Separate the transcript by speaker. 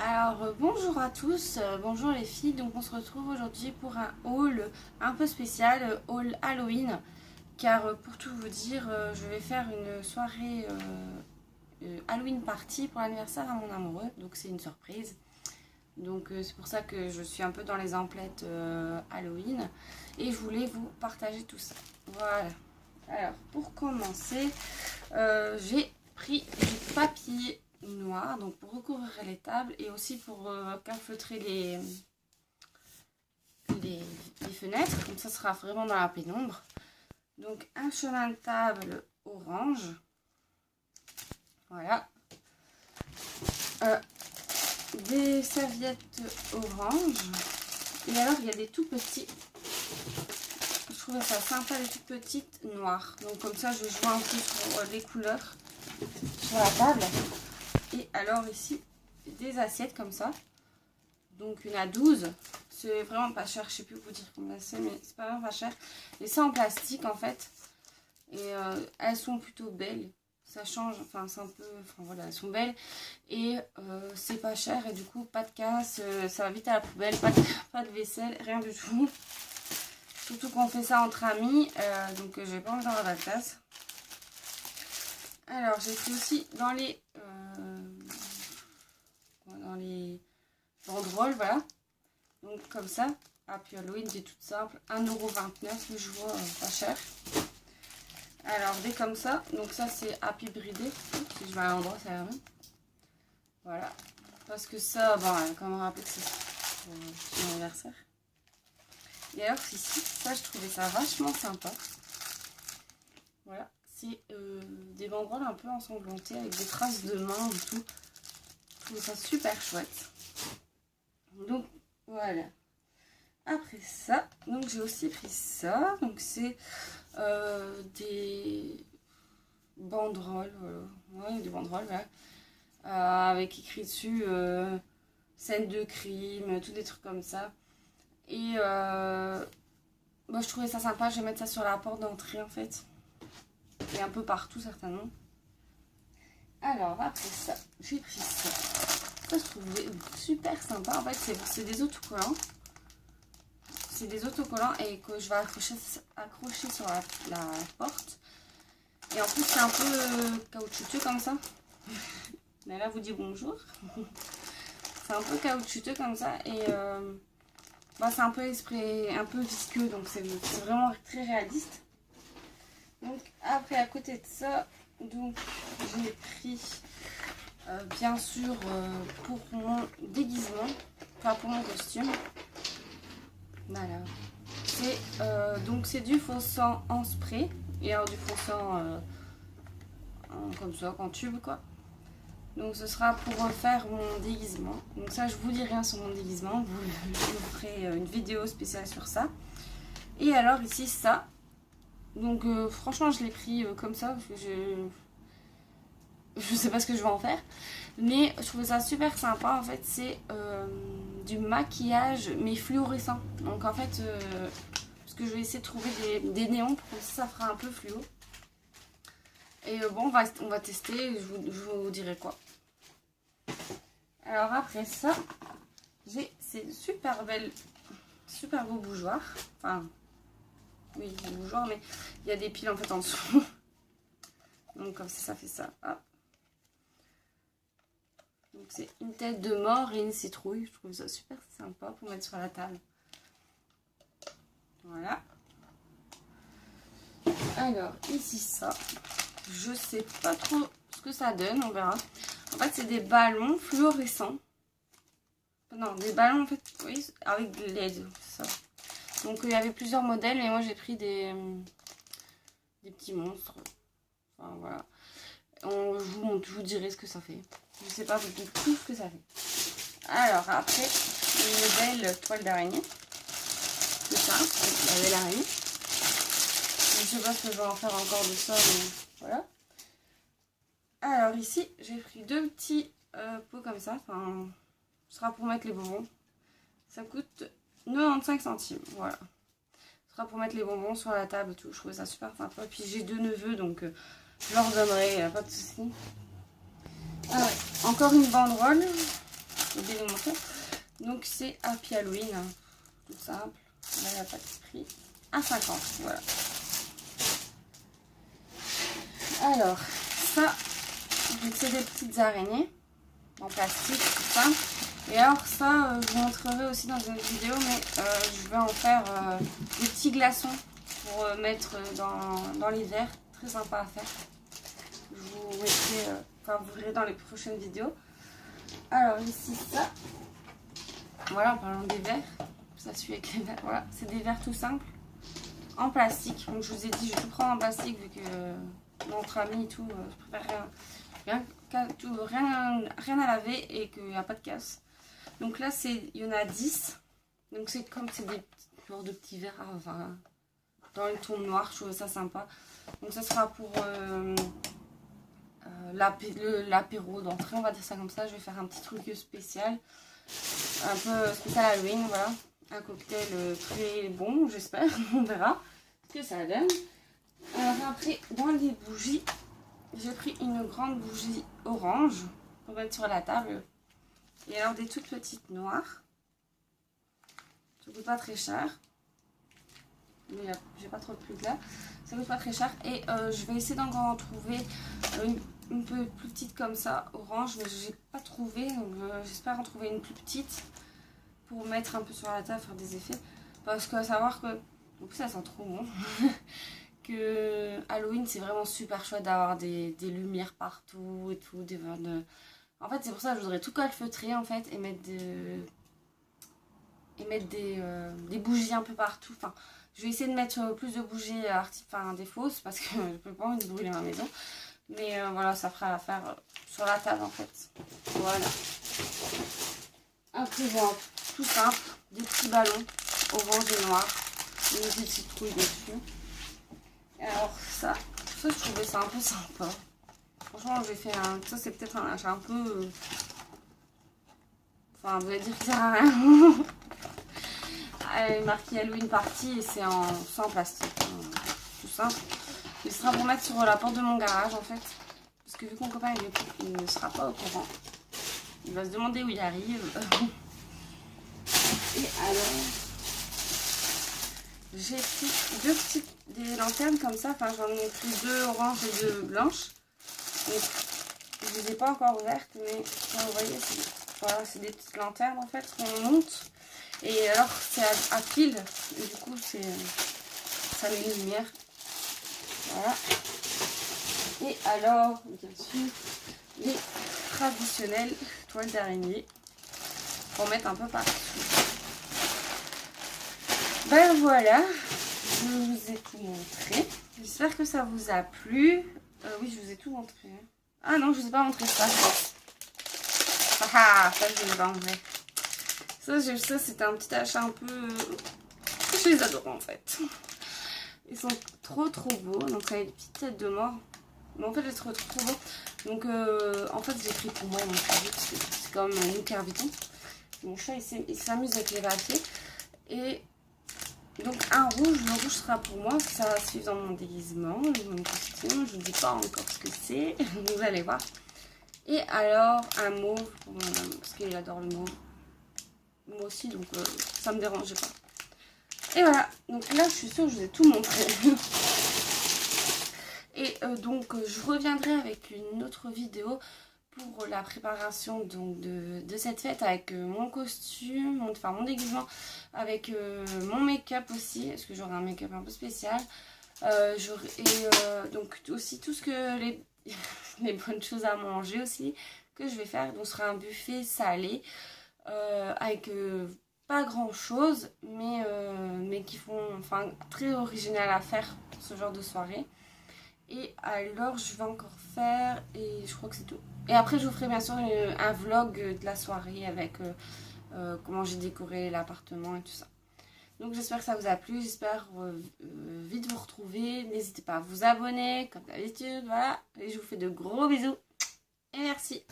Speaker 1: Alors bonjour à tous, bonjour les filles, donc on se retrouve aujourd'hui pour un haul un peu spécial, haul Halloween, car pour tout vous dire, je vais faire une soirée Halloween party pour l'anniversaire à mon amoureux, donc c'est une surprise. Donc c'est pour ça que je suis un peu dans les emplettes Halloween et je voulais vous partager tout ça. Voilà. Alors pour commencer, j'ai pris du papier noir donc pour recouvrir les tables et aussi pour calfeutrer les fenêtres, comme ça sera vraiment dans la pénombre. Donc un chemin de table orange, voilà, des serviettes orange, et alors il y a des tout petits, je trouvais ça sympa, les toutes petites noires, donc comme ça je joue un peu sur les couleurs sur la table. Et alors ici, des assiettes comme ça. Donc une à 12. C'est vraiment pas cher. Je sais plus vous dire combien c'est, mais c'est pas vraiment pas cher. Et c'est en plastique en fait. Et elles sont plutôt belles. Ça change, enfin c'est un peu... Enfin voilà, elles sont belles. Et c'est pas cher. Et du coup, pas de casse. Ça va vite à la poubelle. Pas de vaisselle, rien du tout. Surtout qu'on fait ça entre amis. Donc je vais pas envie d'en avoir la tasse. Alors j'ai pris aussi dans les banderoles, voilà, donc comme ça, Happy Halloween, c'est toute simple, 1,29 €, je vois pas cher. Alors des comme ça, donc ça c'est Happy Bridé, si je vais à l'endroit ça va bien. Voilà, parce que ça, bon, quand même rappeler que c'est pour son anniversaire. Et alors ici, ça je trouvais ça vachement sympa. Voilà, c'est des banderoles un peu ensanglantées avec des traces de main et tout. Je trouve ça super chouette. Donc voilà. Après ça, donc j'ai aussi pris ça. Donc c'est des banderoles, voilà. Ouais, des banderoles, voilà. Avec écrit dessus scène de crime, tout des trucs comme ça. Et moi je trouvais ça sympa. Je vais mettre ça sur la porte d'entrée en fait. Et un peu partout certainement. Alors après ça, j'ai pris ça. Ça je trouvais super sympa. En fait c'est des autocollants. C'est des autocollants et que je vais accrocher sur la porte. Et en plus c'est un peu caoutchouteux comme ça. Là vous dit bonjour. C'est un peu caoutchouteux comme ça et c'est un peu un peu visqueux, donc c'est vraiment très réaliste. Donc après à côté de ça, donc j'ai pris bien sûr pour mon déguisement, enfin pour mon costume. Voilà. Donc c'est du faux sang en spray et alors du faux sang comme ça en tube quoi. Donc ce sera pour faire mon déguisement. Donc ça je vous dis rien sur mon déguisement, je vous ferai une vidéo spéciale sur ça. Et alors ici ça. Donc franchement je l'ai pris comme ça parce que je sais pas ce que je vais en faire. Mais je trouvais ça super sympa en fait. C'est du maquillage mais fluorescent. Donc en fait parce que je vais essayer de trouver des néons pour que ça fera un peu fluo. Et bon on va tester, je vous dirai quoi. Alors après ça, j'ai ces super beaux bougeoirs. Enfin, oui, des bougeoirs, mais il y a des piles en fait en dessous. Donc comme ça fait ça. Hop. Donc c'est une tête de mort et une citrouille. Je trouve ça super sympa pour mettre sur la table. Voilà. Alors ici ça, je sais pas trop ce que ça donne, on verra. En fait c'est des ballons fluorescents. Non, des ballons en fait, oui, avec de LED, ça. Donc il y avait plusieurs modèles et moi j'ai pris des petits monstres. Enfin voilà. Je vous dirai ce que ça fait. Je sais pas du tout ce que ça fait. Alors après, une belle toile d'araignée. C'est ça, avec la belle araignée. Je sais pas ce que je vais en faire encore de ça, mais voilà. Alors ici, j'ai pris deux petits pots comme ça. Enfin, ce sera pour mettre les bonbons. Ça coûte 95 centimes, voilà. Ce sera pour mettre les bonbons sur la table et tout. Je trouvais ça super sympa. Puis j'ai deux neveux, donc je leur donnerai, pas de soucis. Ah ouais, encore une banderole. j'ai oublié de vous montrer. Donc c'est Happy Halloween, hein. Tout simple. Là, il n'y a pas de prix. À 50, voilà. Alors, ça, c'est des petites araignées en plastique, tout ça. Et alors ça, je vous montrerai aussi dans une autre vidéo, mais je vais en faire des petits glaçons pour mettre dans l'hiver. Très sympa à faire. Je vous mettrai, vous verrez dans les prochaines vidéos. Alors ici, ça. Voilà, en parlant des verres. Ça suit avec les verres. Voilà, c'est des verres tout simples en plastique. Donc je vous ai dit, je vais tout prendre en plastique vu que notre ami et tout, je préfère rien à laver et qu'il n'y a pas de casse. Donc là, il y en a 10. Donc c'est comme c'est des de petits verres, enfin, dans le ton noir. Je trouve ça sympa. Donc ça sera pour l'apéro d'entrée, on va dire ça comme ça. Je vais faire un petit truc spécial. Un peu spécial Halloween, voilà. Un cocktail très bon, j'espère. On verra ce que ça donne. Alors après, dans les bougies, j'ai pris une grande bougie orange pour mettre sur la table. Et alors des toutes petites noires. Ça coûte pas très cher. Mais j'ai pas trop de plugs là. Ça coûte pas très cher. Et je vais essayer d'en trouver une peu plus petite comme ça, orange. Mais j'ai pas trouvé. Donc j'espère en trouver une plus petite pour mettre un peu sur la table, faire des effets. Parce que à savoir que, en plus ça sent trop bon. Que Halloween c'est vraiment super chouette d'avoir des lumières partout et tout. En fait c'est pour ça que je voudrais tout calfeutrer en fait et mettre des bougies un peu partout. Enfin, je vais essayer de mettre plus de bougies des fausses parce que je peux pas envie de brûler ma maison. Mais voilà, ça fera l'affaire sur la table en fait. Voilà. Après bon, tout simple, des petits ballons orange et noir, une petite citrouille dessus. Alors ça je trouvais ça un peu sympa. Franchement j'ai fait ça c'est peut-être un achat un peu... Enfin vous allez dire que ça sert à rien. Elle est marquée Halloween Party et c'est sans plastique. Tout simple. Il sera pour mettre sur la porte de mon garage en fait. Parce que vu que mon copain il ne sera pas au courant. Il va se demander où il arrive. Et alors... J'ai pris des lanternes comme ça. Enfin, j'en ai pris 2 oranges et 2 blanches. Donc, je ne les ai pas encore ouvertes. Mais comme vous voyez, c'est des petites lanternes en fait qu'on monte. Et alors, c'est à fil. Et du coup, ça met une lumière. Voilà. Et alors, bien sûr, les traditionnelles toiles d'araignée. Pour mettre un peu partout. Ben voilà, je vous ai tout montré. J'espère que ça vous a plu. Oui, je vous ai tout montré. Ah non, je vous ai pas montré ça. Ah, ça je vais l'enlever. Ça c'était un petit achat un peu... Je les adore en fait. Ils sont trop beaux. Donc ça a une petite tête de mort. Mais en fait, ils sont trop beaux. Donc en fait, j'ai pris pour moi mon chat parce que c'est comme une Vuitton. Mon chat il s'amuse avec les papiers. Et donc un rouge, le rouge sera pour moi, ça va suivre dans mon déguisement, mon costume, je ne vous dis pas encore ce que c'est, vous allez voir. Et alors un mauve pour mon homme, parce qu'il adore le mauve. Moi aussi, donc ça me dérangeait pas. Et voilà, donc là je suis sûre que je vous ai tout montré. Et donc je reviendrai avec une autre vidéo pour la préparation donc, de cette fête avec mon costume, mon déguisement, avec mon make-up aussi, parce que j'aurai un make-up un peu spécial. Donc aussi tout ce que les bonnes choses à manger aussi que je vais faire. Donc ce sera un buffet salé avec pas grand chose, mais qui font très original à faire ce genre de soirée. Et alors je vais encore faire, et je crois que c'est tout. Et après je vous ferai bien sûr un vlog de la soirée avec comment j'ai décoré l'appartement et tout ça. Donc j'espère que ça vous a plu, j'espère vite vous retrouver. N'hésitez pas à vous abonner comme d'habitude, voilà. Et je vous fais de gros bisous et merci.